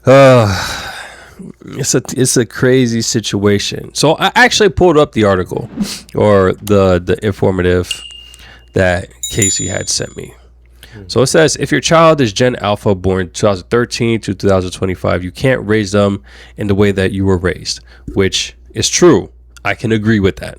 Uh, it's a crazy situation. So I actually pulled up the article or the informative that Casey had sent me. So it says if your child is Gen Alpha born 2013 to 2025, you can't raise them in the way that you were raised, which is true. I can agree with that.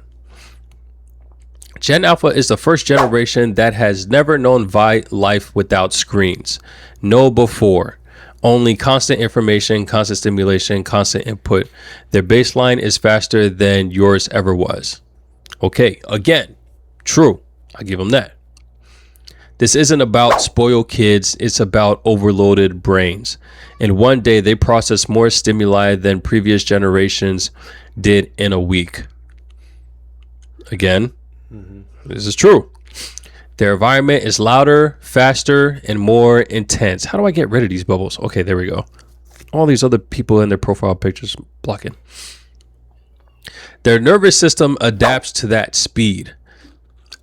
Gen Alpha is the first generation that has never known life without screens. No before. Only constant information, constant stimulation, constant input. Their baseline is faster than yours ever was. Okay, again, true. I give them that. This isn't about spoiled kids. It's about overloaded brains. And one day they process more stimuli than previous generations did in a week. Again, This is true. Their environment is louder, faster, and more intense. How do I get rid of these bubbles? Okay, there we go. All these other people in their profile pictures blocking. Their nervous system adapts to that speed.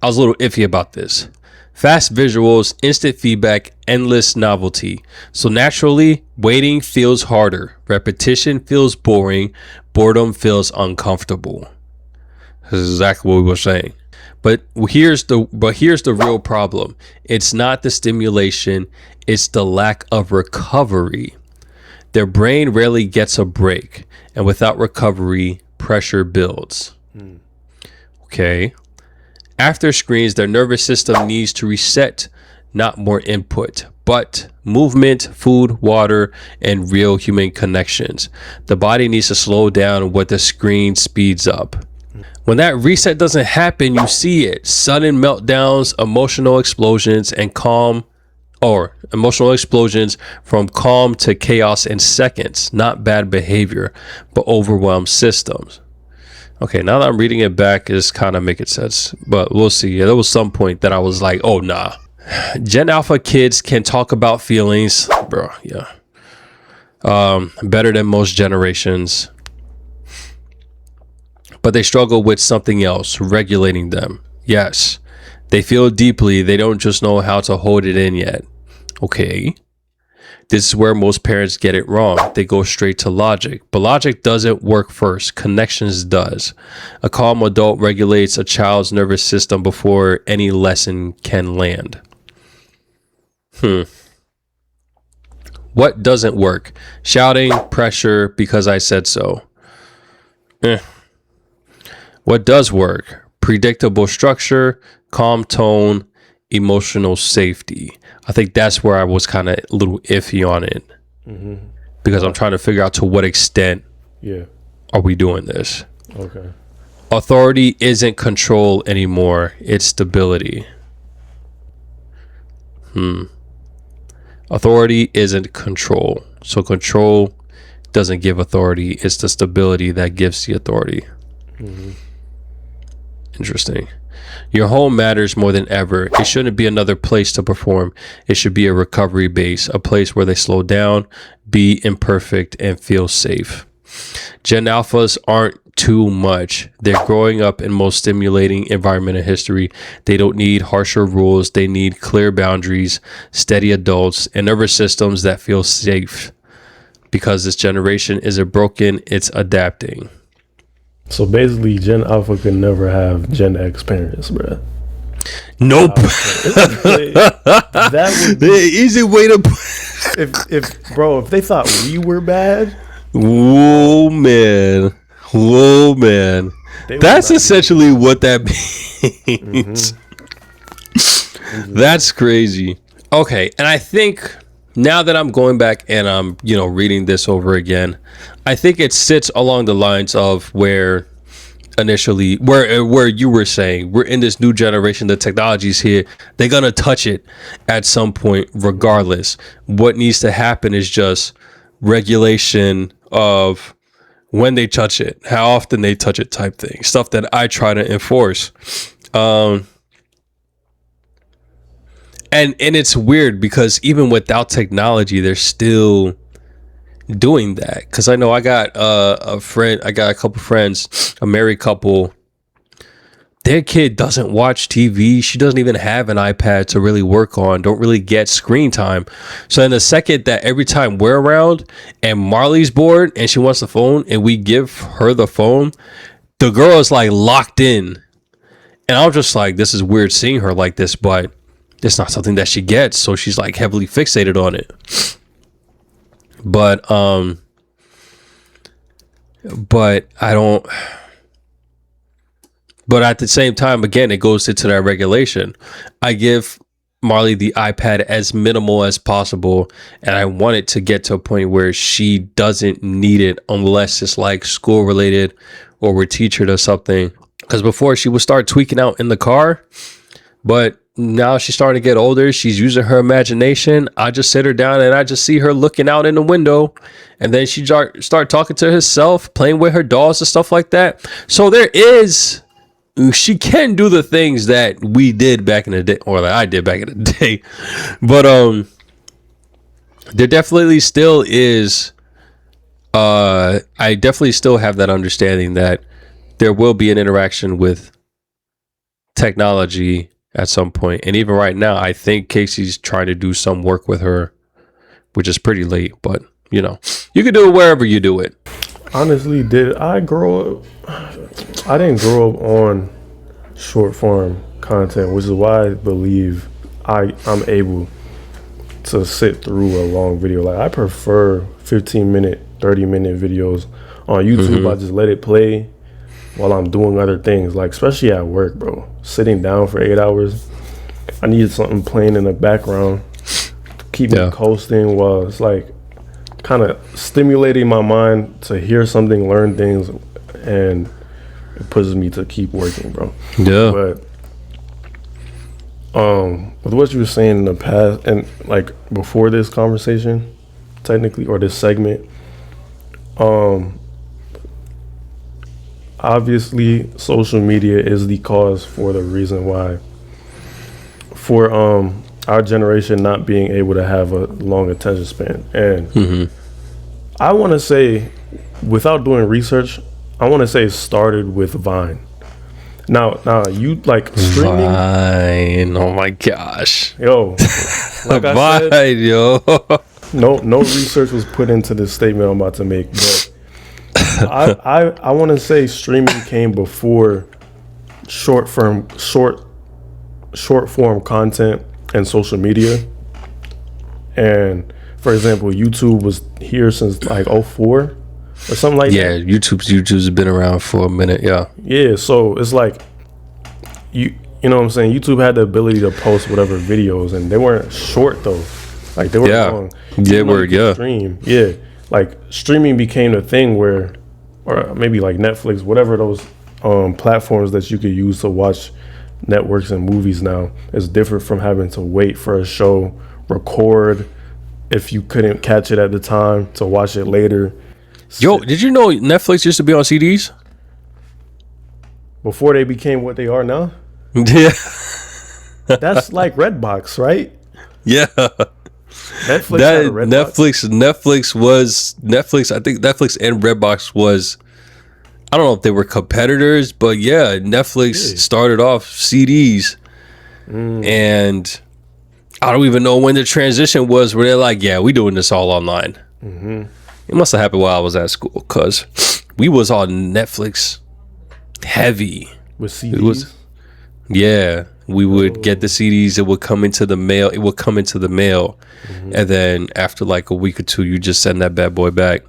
I was a little iffy about this. Fast visuals, instant feedback, endless novelty. So naturally, waiting feels harder. Repetition feels boring. Boredom feels uncomfortable. This is exactly what we were saying. But here's the real problem. It's not the stimulation, it's the lack of recovery. Their brain rarely gets a break, and without recovery, pressure builds. Okay. After screens, their nervous system needs to reset, not more input, but movement, food, water, and real human connections. The body needs to slow down what the screen speeds up. When that reset doesn't happen, you see it. Sudden meltdowns, emotional explosions from calm to chaos in seconds. Not bad behavior, but overwhelmed systems. Okay, now that I'm reading it back, it's kind of making sense, but we'll see. Yeah, there was some point that I was like, oh, nah. Gen Alpha kids can talk about feelings, bro. Yeah. Better than most generations. But they struggle with something else, regulating them. Yes, they feel deeply. They don't just know how to hold it in yet. Okay. This is where most parents get it wrong. They go straight to logic. But logic doesn't work first. Connections does. A calm adult regulates a child's nervous system before any lesson can land. What doesn't work? Shouting, pressure, because I said so. What does work? Predictable structure, calm tone, emotional safety. I think that's where I was kind of a little iffy on it. Because I'm trying to figure out to what extent are we doing this. Okay. Authority isn't control anymore. It's stability. Authority isn't control. So control doesn't give authority. It's the stability that gives the authority. Interesting. Your home matters more than ever. It shouldn't be another place to perform. It should be a recovery base, a place where they slow down, be imperfect, and feel safe. Gen Alphas aren't too much. They're growing up in most stimulating environment in history. They don't need harsher rules. They need clear boundaries, steady adults, and nervous systems that feel safe. Because this generation isn't broken, it's adapting. So basically, Gen Alpha could never have Gen X parents, bro. Nope. That would be the easy way to. if they thought we were bad. Whoa, man. That's essentially what that means. That's crazy. Okay, and I think now that I'm going back and I'm, reading this over again, I think it sits along the lines of where you were saying, we're in this new generation, the technology's here, they're gonna touch it at some point regardless. What needs to happen is just regulation of when they touch it, how often they touch it type thing, stuff that I try to enforce. And it's weird because even without technology, they're still doing that. Because I know I got a couple friends, a married couple. their kid doesn't watch TV. She doesn't even have an iPad to really work on, don't really get screen time. So in the second that every time we're around and Marley's bored and she wants the phone and we give her the phone, the girl is like locked in. And I'm just like, this is weird seeing her like this, but it's not something that she gets. So she's like heavily fixated on it. But I don't. But at the same time, again, it goes into that regulation. I give Marley the iPad as minimal as possible, and I want it to get to a point where she doesn't need it unless it's like school related or we're teaching her something. Because before she would start tweaking out in the car, but now she's starting to get older. She's using her imagination. I just sit her down and I just see her looking out in the window, and then she start talking to herself, playing with her dolls and stuff like that. So she can do the things that we did back in the day, or that I did back in the day. But there definitely still is. I definitely still have that understanding that there will be an interaction with technology at some point. And even right now, I think Casey's trying to do some work with her, which is pretty late. But you can do it wherever you do it. Honestly, did I grow up? I didn't grow up on short form content, which is why I believe I'm able to sit through a long video. Like, I prefer 15-minute, 30-minute videos on YouTube. I just let it play while I'm doing other things, like especially at work, bro. Sitting down for 8 hours, I needed something playing in the background to keep me coasting while it's like kind of stimulating my mind to hear something, learn things, and it pushes me to keep working, bro. Yeah. But with what you were saying in the past, and like before this conversation, technically, or this segment, obviously social media is the cause for the reason why, for our generation not being able to have a long attention span. And I want to say, without doing research, I want to say it started with Vine. Now you like streaming? Vine, oh my gosh, yo, like I Vine, said, yo. no research was put into this statement I'm about to make, but I want to say streaming came before short form content and social media. And for example, YouTube was here since like 2004 or something like that. Yeah, YouTube's been around for a minute. Yeah, so it's like you know what I'm saying, YouTube had the ability to post whatever videos, and they weren't short though. Like, they were long. They were, stream. Yeah, like streaming became a thing where, or maybe like Netflix, whatever those platforms that you could use to watch networks and movies now, is different from having to wait for a show, record if you couldn't catch it at the time, to watch it later. Yo, did you know Netflix used to be on CDs? Before they became what they are now? Yeah. That's like Redbox, right? Yeah. Netflix had a Redbox. Netflix. I think Netflix and Redbox was, I don't know if they were competitors, but yeah, Netflix started off CDs. And I don't even know when the transition was where they're like, yeah, we doing this all online. It must have happened while I was at school, because we was on Netflix heavy. With CDs? We would get the CDs. It would come into the mail. And then after like a week or two, you just send that bad boy back.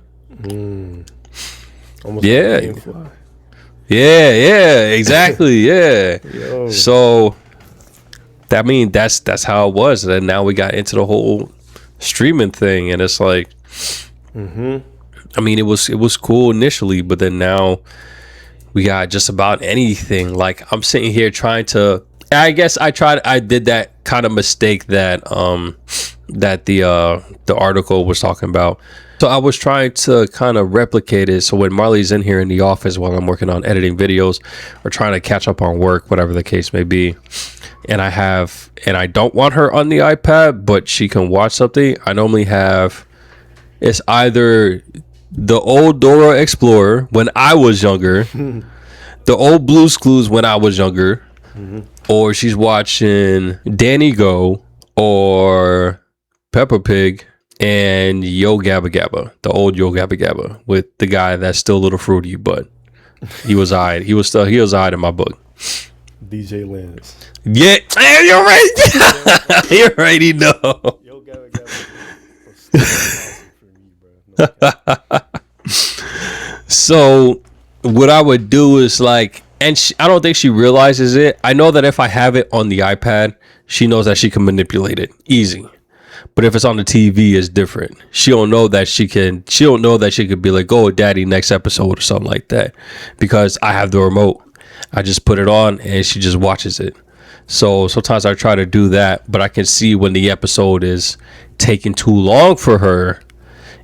Almost yeah. like Gamefly. Yeah, exactly. Yeah. Yo. So that's how it was. And then now we got into the whole streaming thing, and it's like, I mean, it was cool initially, but then now we got just about anything. Like, I'm sitting here trying to, I guess I did that kind of mistake that the article was talking about. So I was trying to kind of replicate it. So when Marley's in here in the office while I'm working on editing videos or trying to catch up on work, whatever the case may be, and I don't want her on the iPad, but she can watch something, I normally have, it's either the old Dora Explorer when I was younger, the old Blue's Clues when I was younger, or she's watching Danny Go or Peppa Pig and Yo Gabba Gabba, the old Yo Gabba Gabba with the guy that's still a little fruity, but he was alright. He was alright in my book. DJ Lance. Yeah, hey, you're right. You already know. Yo Gabba Gabba. For me, bro. So what I would do is like, and I don't think she realizes it. I know that if I have it on the iPad, she knows that she can manipulate it easy. But if it's on the TV, it's different. She don't know that she could be like, "Oh, daddy, next episode," or something like that, because I have the remote. I just put it on and she just watches it. So sometimes I try to do that, but I can see when the episode is taking too long for her,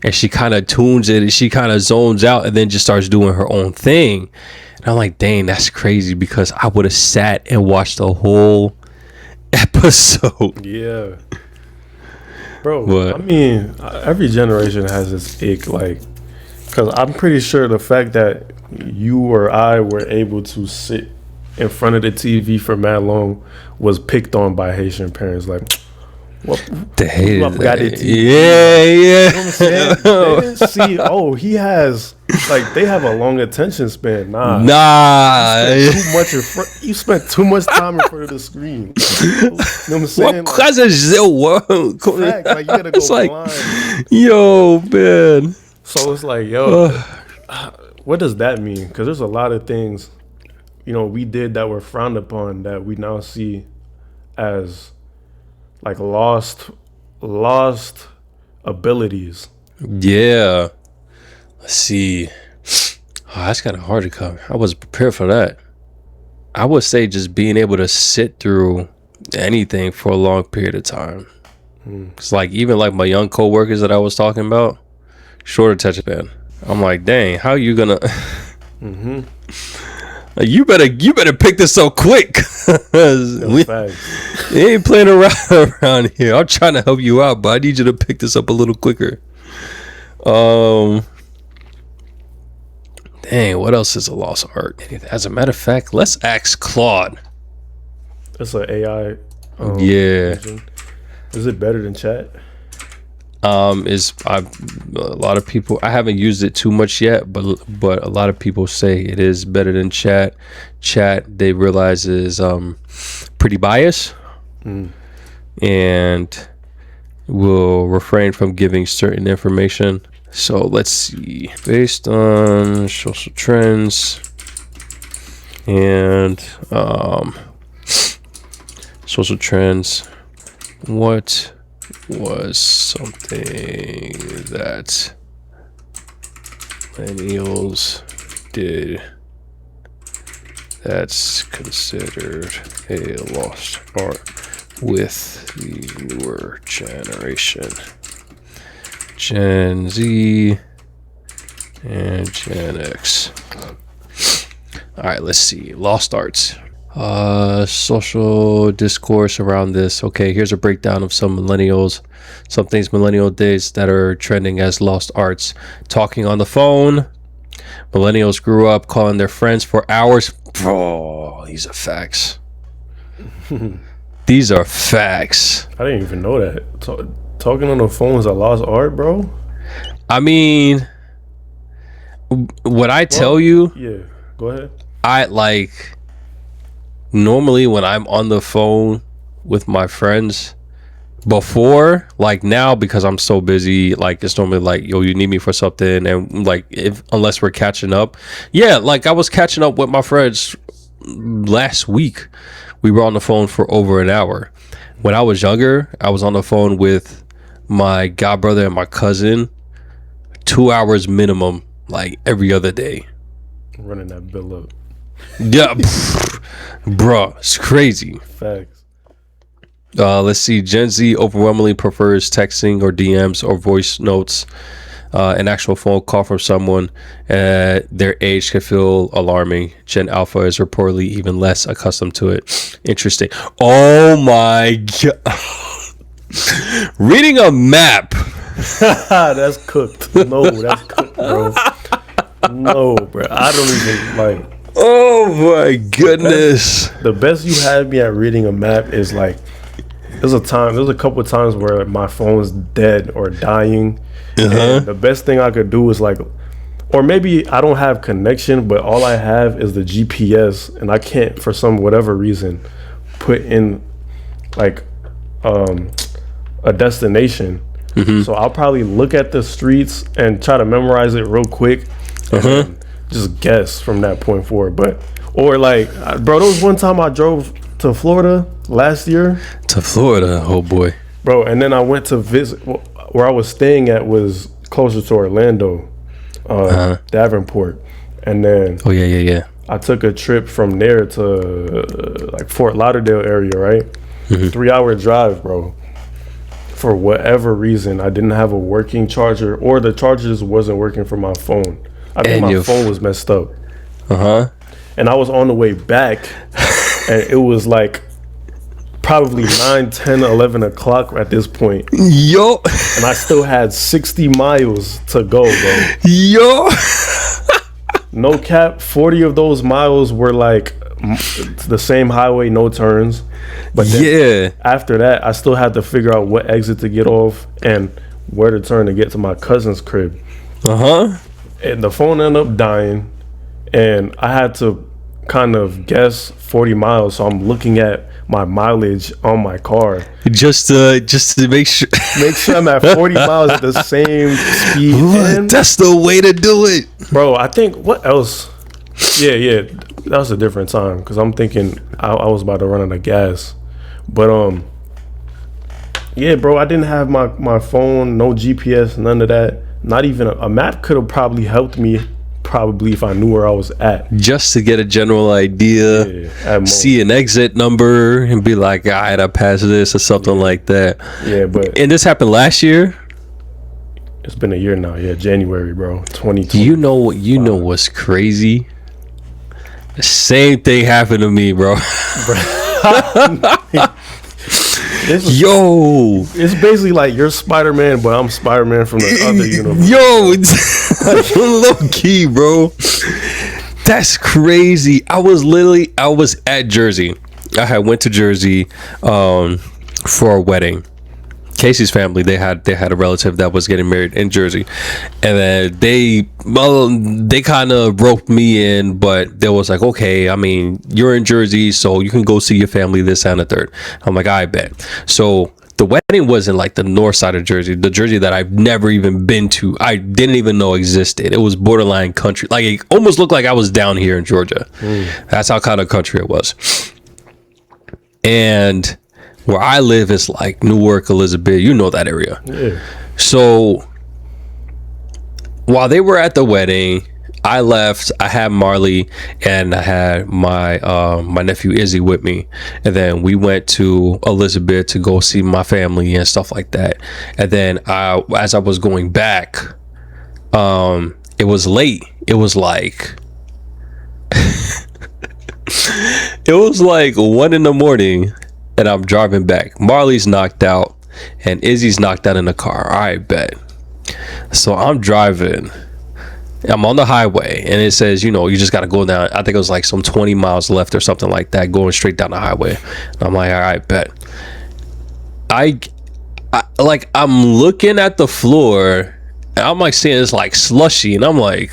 and she kind of tunes it and she kind of zones out and then just starts doing her own thing. And I'm like, dang, that's crazy, because I would have sat and watched the whole episode. Yeah. Bro, What? I mean, every generation has its ick, like, because I'm pretty sure the fact that you or I were able to sit in front of the TV for mad long was picked on by Haitian parents. Like, what? They hated Got that. it. Yeah. You know what I'm saying? They didn't see, oh, he has, like, they have a long attention span. Nah. You spent too much time in front of the screen. You know what I'm saying? What kind of Fact, like, you gotta go it's like, blind. yo, man. So it's like, yo, what does that mean? Because there's a lot of things, you know, we did that were frowned upon that we now see as like lost abilities. Yeah. Let's see. Oh, that's kind of hard to cover. I wasn't prepared for that. I would say just being able to sit through anything for a long period of time. It's like, even like my young coworkers that I was talking about, short attention span. I'm like, dang, how you gonna? You better pick this up quick. We ain't playing around here. I'm trying to help you out, but I need you to pick this up a little quicker. Dang, what else is a lost art? As a matter of fact, let's ask Claude. It's an AI. Yeah. Engine. Is it better than chat? A lot of people, I haven't used it too much yet, but a lot of people say it is better than chat. Chat, they realize, is pretty biased and will refrain from giving certain information. So let's see, based on social trends and social trends, what was something that millennials did that's considered a lost art with the newer generation, Gen Z and Gen X? All right, let's see. Lost arts. Social discourse around this. Okay, here's a breakdown of some things millennial days that are trending as lost arts. Talking on the phone. Millennials grew up calling their friends for hours. Oh, these are facts. These are facts. I didn't even know that. Talking on the phone is a lost art, bro. I mean, what I tell you, yeah, go ahead. I like. Normally when I'm on the phone with my friends, before, like now, because I'm so busy, like it's normally like, yo, you need me for something, and like unless we're catching up. Yeah, like I was catching up with my friends last week. We were on the phone for over an hour. When I was younger, I was on the phone with my godbrother and my cousin 2 hours minimum, like every other day. Running that bill up. Yeah. Bruh, it's crazy. Facts. Let's see. Gen Z overwhelmingly prefers texting or DMs or voice notes. An actual phone call from someone their age can feel alarming. Gen Alpha is reportedly even less accustomed to it. Interesting. Oh my god. Reading a map. That's cooked. No, that's cooked, bro. No, bro. I don't even like. Oh Oh my goodness. The best you had me at reading a map is like, there's a couple of times where my phone's dead or dying. And the best thing I could do is like, or maybe I don't have connection, but all I have is the GPS, and I can't, for some whatever reason, put in like a destination. So I'll probably look at the streets and try to memorize it real quick, and then just guess from that point forward. But or like, bro, there was one time I drove to Florida last year. To Florida, oh boy, bro, and then I went to visit where I was staying at was closer to Orlando, Davenport, and then I took a trip from there to like Fort Lauderdale area, right? 3-hour drive, bro. For whatever reason, I didn't have a working charger, or the charger just wasn't working for my phone. I think my phone was messed up. And I was on the way back, and it was like probably 9, 10, 11 o'clock at this point. Yo. And I still had 60 miles to go, bro. Yo. No cap, 40 of those miles were like the same highway, no turns. But then after that, I still had to figure out what exit to get off and where to turn to get to my cousin's crib. And the phone ended up dying, and I had to kind of guess 40 miles. So I'm looking at my mileage on my car just to make sure I'm at 40 miles at the same speed. And that's the way to do it, bro. I think what else? Yeah, that was a different time, because I'm thinking I was about to run out of gas. But yeah, bro, I didn't have my phone, no GPS, none of that. Not even a map could have probably helped me, probably, if I knew where I was at. Just to get a general idea, see an exit number and be like, all right, I passed this or something like that. Yeah, but... And this happened last year? It's been a year now. Yeah, January, bro. 2020. Do you know what's crazy? The same thing happened to me, bro. It's basically like you're Spider-Man, but I'm Spider-Man from the other universe. Yo, it's low key, bro. That's crazy. I was at Jersey. I had went to Jersey for a wedding. Casey's family, they had a relative that was getting married in Jersey, and then they kind of roped me in, but they was like, okay, I mean, you're in Jersey, so you can go see your family this and the third. I'm like, I bet. So the wedding was in like the north side of Jersey, the Jersey that I've never even been to. I didn't even know existed. It was borderline country. Like, it almost looked like I was down here in Georgia. That's how kind of country it was. And where I live is like Newark, Elizabeth, you know that area. Yeah. So while they were at the wedding, I left. I had Marley and I had my my nephew Izzy with me, and then we went to Elizabeth to go see my family and stuff like that. And then as I was going back, it was late. It was like it was like 1 a.m. and I'm driving back. Marley's knocked out and Izzy's knocked out in the car. I bet. So I'm driving. I'm on the highway and it says, you just got to go down. I think it was like some 20 miles left or something like that, going straight down the highway. And I'm like, all right, bet. I'm looking at the floor and I'm like seeing it's like slushy, and I'm like,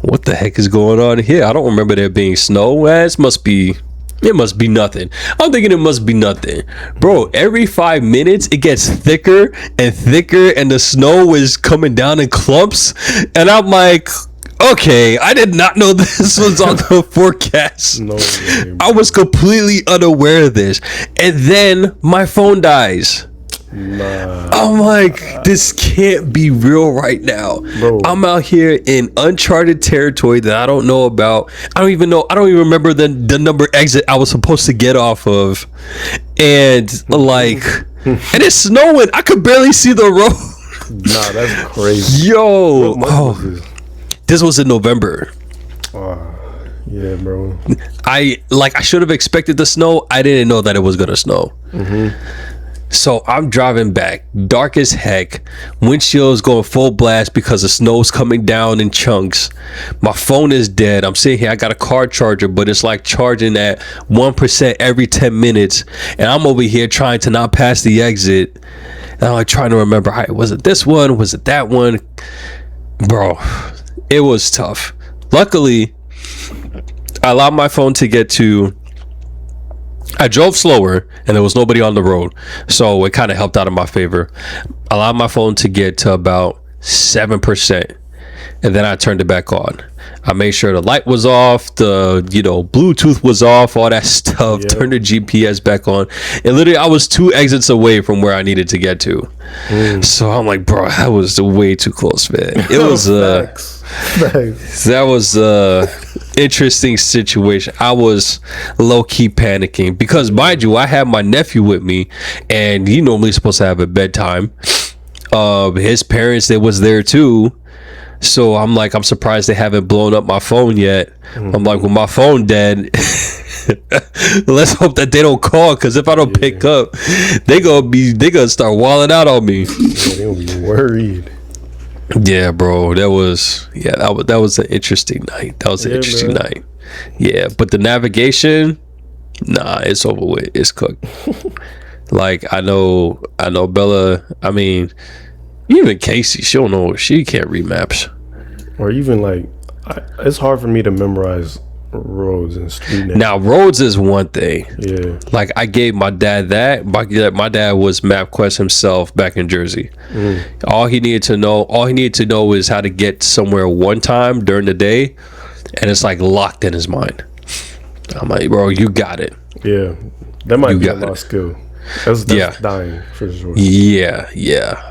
what the heck is going on here? I don't remember there being snow. It must be nothing. I'm thinking it must be nothing. Bro, every 5 minutes it gets thicker and thicker and the snow is coming down in clumps. And I'm like, okay, I did not know this was on the forecast. No way, I was completely unaware of this. And then my phone dies. Nah. I'm like, this can't be real right now. Bro. I'm out here in uncharted territory that I don't know about. I don't even remember the number exit I was supposed to get off of. And like, and it's snowing. I could barely see the road. Nah, that's crazy. Yo, this was in November. Yeah, bro. I should have expected the snow. I didn't know that it was gonna snow. So I'm driving back, dark as heck, windshield's going full blast because the snow's coming down in chunks. My phone is dead. I'm sitting here, I got a car charger, but it's like charging at 1% every 10 minutes. And I'm over here trying to not pass the exit. And I'm like trying to remember, all right, was it this one? Was it that one? Bro, it was tough. Luckily, I allowed my phone to get to, I drove slower and there was nobody on the road, so it kind of helped out in my favor. I allowed my phone to get to about 7%, and then I turned it back on. I made sure the light was off, the Bluetooth was off, all that stuff. Yep. Turned the GPS back on, and literally I was 2 exits away from where I needed to get to. So I'm like, bro, that was way too close, man. It was that was interesting situation. I was low-key panicking because, mind you, I had my nephew with me, and he normally supposed to have a bedtime. His parents, they was there too. So I'm like, I'm surprised they haven't blown up my phone yet. I'm like, well, my phone dead. Let's hope that they don't call, because if I don't pick up, they gonna start walling out on me. Yeah, they gonna be worried. Yeah, bro, that was an interesting night. That was an interesting night. Yeah, but the navigation, nah, it's over with. It's cooked. Like I know Bella. I mean, even Casey, she can't read maps. Or even like, it's hard for me to memorize roads and street names. Now, roads is one thing. Yeah. Like I gave my dad that. My dad was MapQuest himself back in Jersey. All he needed to know is how to get somewhere one time during the day, and it's like locked in his mind. I'm like, bro, you got it. Yeah, that might be a lost skill. That's dying for sure. Yeah.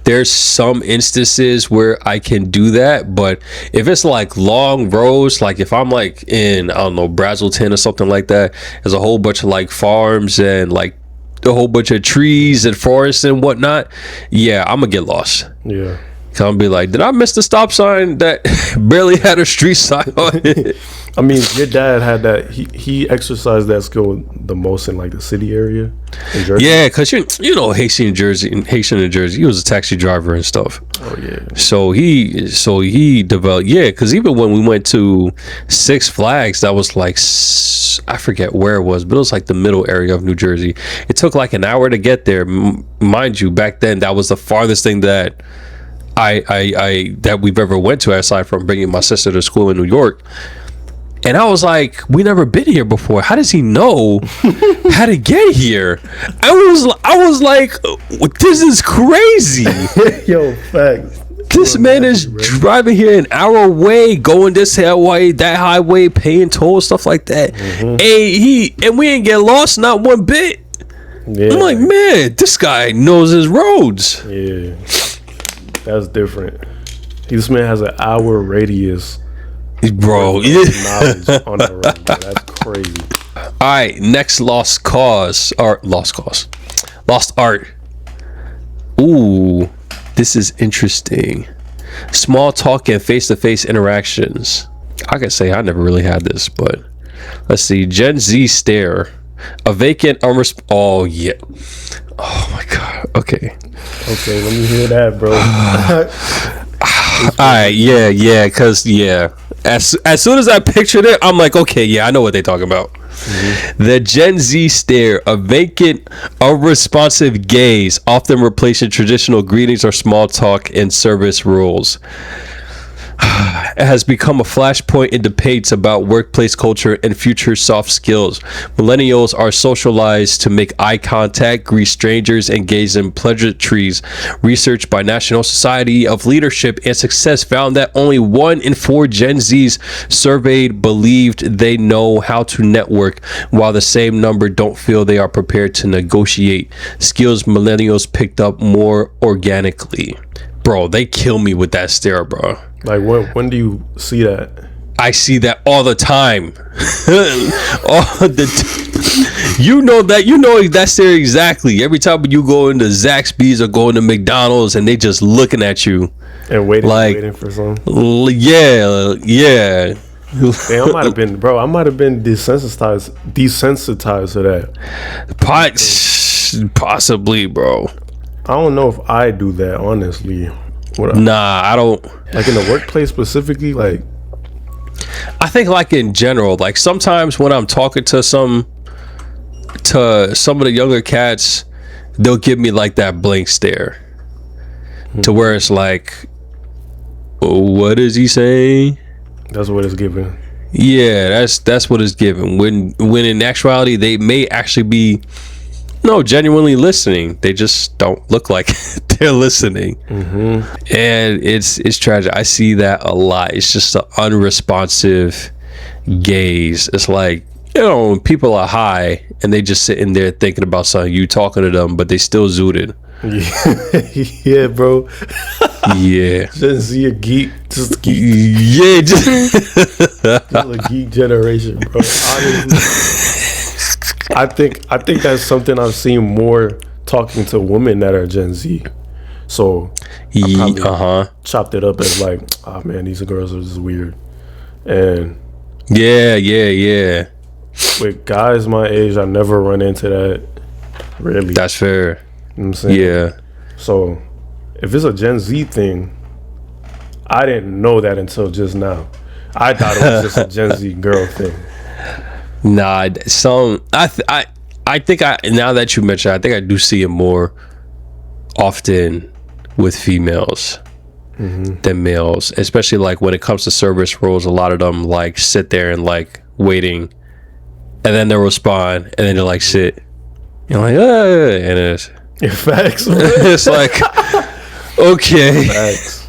There's some instances where I can do that, but if it's like long roads, like if I'm like in, I don't know, Brazelton or something like that, there's a whole bunch of like farms and like a whole bunch of trees and forests and whatnot, yeah, I'm gonna get lost. Yeah. I'll be like, did I miss the stop sign that barely had a street sign on it? I mean, your dad had that. He exercised that skill the most in like the city area in Jersey. Yeah, because you know Haitian in Jersey, he was a taxi driver and stuff. Oh yeah. So he developed. Yeah, because even when we went to Six Flags, that was like, I forget where it was, but it was like the middle area of New Jersey. It took like an hour to get there. Mind you, back then that was the farthest thing that that we've ever went to, aside from bringing my sister to school in New York. And I was like, we never been here before. How does he know how to get here? I was like, this is crazy. Yo, facts. This man is driving here an hour away, going this highway, that highway, paying toll, stuff like that. And we ain't get lost not one bit. Yeah. I'm like, man, this guy knows his roads. Yeah, that's different. This man has an hour radius. Bro, knowledge on the road, bro. That's crazy. All right, next lost art. Ooh, this is interesting. Small talk and face-to-face interactions. I could say I never really had this, but let's see. Gen Z stare, a vacant oh yeah. Oh my god. Okay, let me hear that, bro. All right, yeah, because as soon as I pictured it, I'm like, okay, yeah, I know what they're talking about. The Gen Z stare, a vacant, unresponsive gaze, often replacing traditional greetings or small talk in service roles. It has become a flashpoint in debates about workplace culture and future soft skills. Millennials are socialized to make eye contact, greet strangers, and gaze in pleasantries. Research by National Society of Leadership and Success found that only 1 in 4 Gen Zs surveyed believed they know how to network, while the same number don't feel they are prepared to negotiate. Skills millennials picked up more organically. Bro, they kill me with that stare, bro. Like, when do you see that? I see that all the time. You know that stare exactly. Every time you go into Zaxby's or go into McDonald's and they just looking at you and waiting for something. Yeah. Damn, I might have been desensitized to that. Possibly, bro. I don't know if I do that, honestly. Nah, I don't. Like in the workplace specifically, like. I think like in general, like sometimes when I'm talking to some of the younger cats, they'll give me like that blank stare. To where it's like, what is he saying? That's what it's giving. Yeah, that's what it's given. When in actuality they may actually be genuinely listening. They just don't look like they're listening. And it's tragic. I see that a lot. It's just an unresponsive gaze. It's like, people are high and they just sitting there thinking about something, you talking to them, but they still zooted. Yeah, bro. Yeah. Just see a geek. Just geek. Yeah, just a geek generation, bro. Honestly, I think that's something I've seen more talking to women that are Gen Z. So I probably chopped it up as like, oh man, these girls are just weird. And yeah. With guys my age, I never run into that. Really. That's fair. You know what I'm saying? Yeah. So if it's a Gen Z thing, I didn't know that until just now. I thought it was just a Gen Z girl thing. Nah, I think now that you mention, I think I do see it more often with females than males, especially like when it comes to service roles. A lot of them like sit there and like waiting, and then they'll respond, and then they're like sit. You're like, and it's facts. It's like, okay. Facts.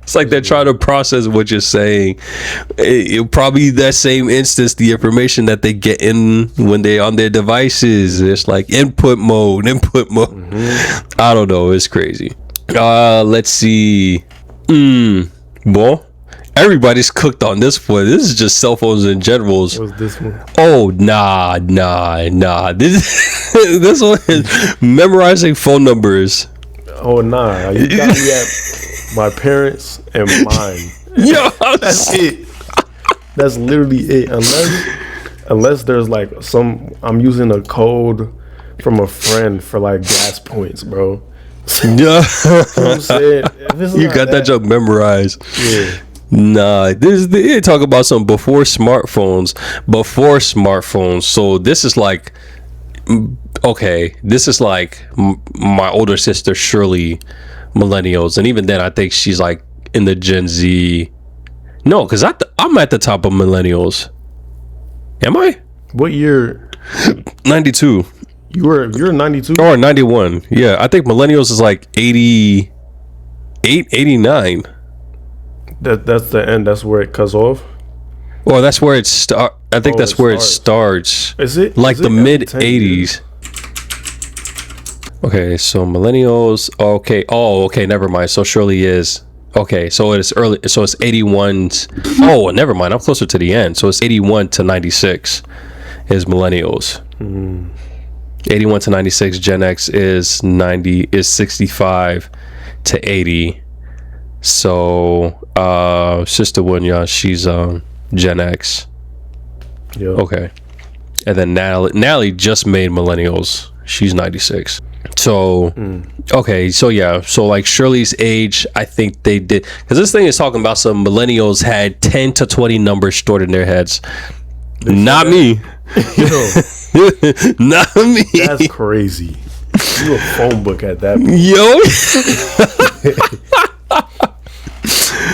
It's like they're trying to process what you're saying. It probably that same instance, the information that they get in when they're on their devices, it's like input mode. I don't know. It's crazy. Let's see. Well, everybody's cooked on this one. This is just cell phones in general. What's this one? Oh, nah. This one is memorizing phone numbers. Oh, nah. You got me at my parents and mine. Yo, that's it. That's literally it. Unless there's like I'm using a code from a friend for like gas points, bro. Yeah. You know what I'm saying? You got that joke memorized. Yeah. Nah, they talk about some before smartphones. So this is like, okay, this is like my older sister Shirley, millennials, and even then I think she's like in the Gen Z. No, because I'm at the top of millennials. Am I? What year? 92. You're 92 or 91. Yeah, I think millennials is like 88, 89. That's the end. That's where it cuts off. Well, that's where it starts. I think that's where it starts. Is it like is the it mid 80s? Okay, so millennials. Okay. Oh, okay. Never mind. So Shirley is okay. So it's early. So it's 81's. Oh, never mind. I'm closer to the end. So it's 81 to 96 is millennials. 81 to 96. Gen X is 65 to 80. So Sister Wunya, she's Gen X. Yeah. Okay. And then Natalie just made millennials. She's 96. So okay, so yeah, so like Shirley's age, I think they did, because this thing is talking about some millennials had 10 to 20 numbers stored in their heads. Not me. Not me. That's crazy. You a phone book at that point. Yo.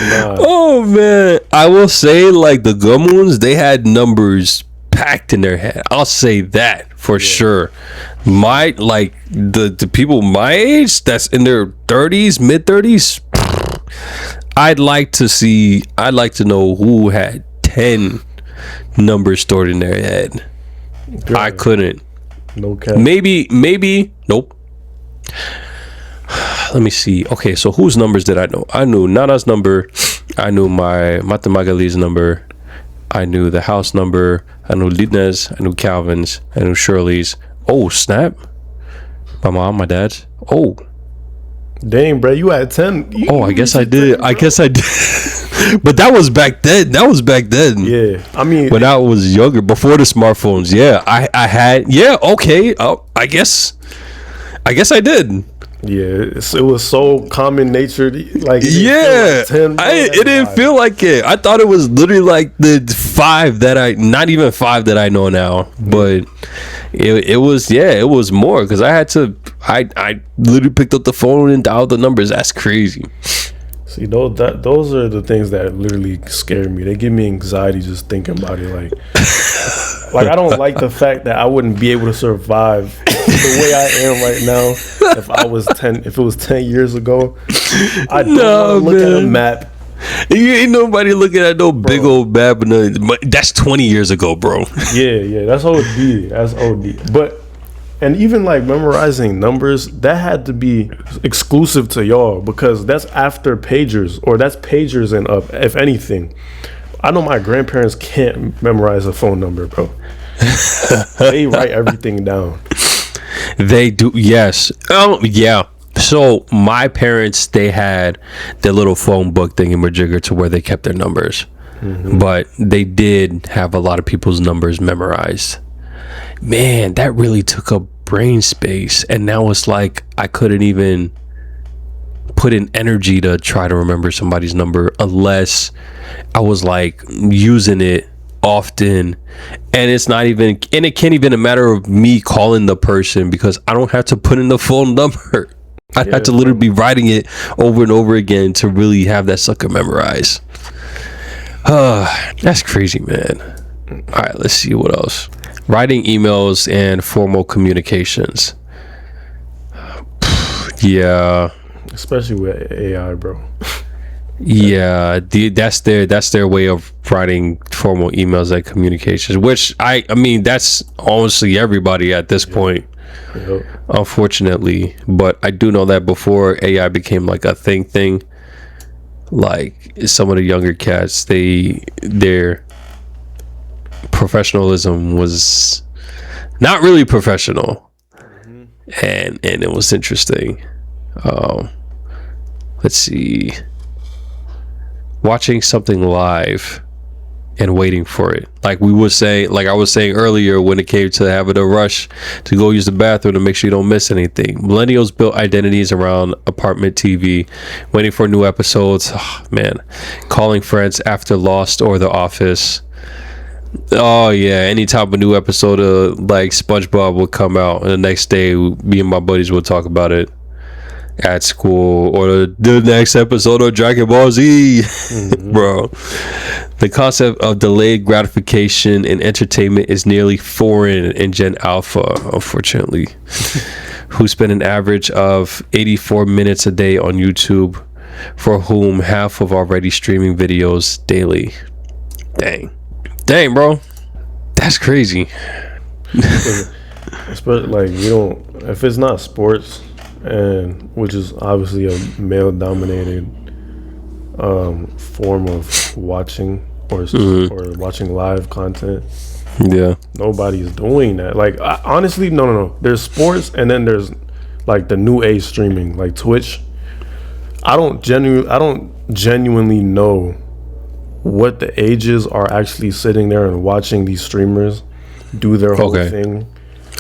Nah. Oh man, I will say like the good ones, they had numbers packed in their head. I'll say that for sure. My like the people my age that's in their 30s, mid 30s, I'd like to know who had 10 numbers stored in their head. Girl. I couldn't. No cap. Maybe nope. Let me see. Okay, so whose numbers did I know? I knew Nana's number. I knew my Matamagali's number. I knew the house number. I knew Lidna's. I knew Calvin's. I knew Shirley's. Oh, snap. My mom, my dad's. Oh. Dang, bro, you had 10. I guess I did. I guess I did. But that was back then. Yeah. I mean, when I was younger, before the smartphones. Yeah, I had. Yeah, okay. I guess I did. Yeah, it was so common natured. Like Yeah, like 10, bro. it didn't feel like it. I thought it was literally like the 5 that not even 5 that I know now, but it was, yeah, it was more because I had to. I literally picked up the phone and dialed the numbers. That's crazy. See, those are the things that literally scare me. They give me anxiety just thinking about it. Like I don't like the fact that I wouldn't be able to survive the way I am right now if it was 10 years ago. I don't want to look at a map. You ain't nobody looking at no big old map, but that's 20 years ago, bro. Yeah, that's OD. That's OD. But and even like memorizing numbers, that had to be exclusive to y'all because that's after pagers, or that's pagers and up, if anything. I know my grandparents can't memorize a phone number, bro. They write everything down. They do, yes. Oh, yeah. So my parents, they had their little phone book thingamajigger to where they kept their numbers. Mm-hmm. But they did have a lot of people's numbers memorized. Man, that really took up brain space. And now it's like I couldn't even put in energy to try to remember somebody's number unless I was like using it often. And it's not even, and it can't even a matter of me calling the person because I don't have to put in the phone number. I'd have to literally be writing it over and over again to really have that sucker memorized. That's crazy, man. All right, let's see what else. Writing emails and formal communications. Yeah. Especially with AI, bro. Yeah, that's their way of writing formal emails and communications, which I mean that's honestly everybody at this point. Yep. Unfortunately, but I do know that before AI became like a thing, like some of the younger cats, their professionalism was not really professional. Mm-hmm. and it was interesting. Let's see, watching something live and waiting for it, like I was saying earlier, when it came to having a rush to go use the bathroom to make sure you don't miss anything. Millennials built identities around apartment TV, waiting for new episodes. Man, calling friends after Lost or The Office. Oh yeah, anytime a new episode of like SpongeBob would come out, and the next day me and my buddies would talk about it at school, or the next episode of Dragon Ball Z. Mm-hmm. Bro, the concept of delayed gratification in entertainment is nearly foreign in Gen Alpha, unfortunately, who spend an average of 84 minutes a day on YouTube, for whom half of already streaming videos daily. Dang, bro, that's crazy. Especially like if it's not sports, and which is obviously a male dominated form of watching or watching live content. Yeah, nobody's doing that. Like honestly, no. There's sports, and then there's like the new age streaming, like Twitch. I don't genuinely know what the ages are actually sitting there and watching these streamers do their whole thing.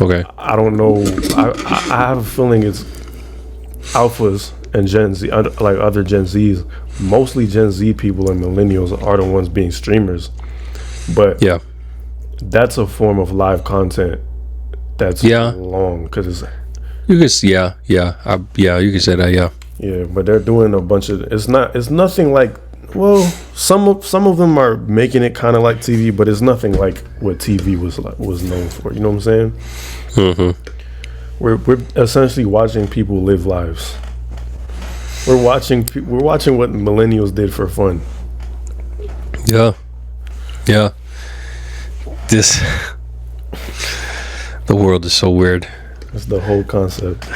Okay. I don't know. I have a feeling it's alphas and Gen Z, like other Gen Zs. Mostly Gen Z people and millennials are the ones being streamers. But yeah, that's a form of live content that's long, because it's. You can you can say that. Yeah, but they're doing a bunch of. It's nothing like. Well, some of them are making it kind of like TV, but it's nothing like what TV was known for. You know what I'm saying? Mm-hmm. We're essentially watching people live lives. We're watching what millennials did for fun. Yeah. The world is so weird. That's the whole concept.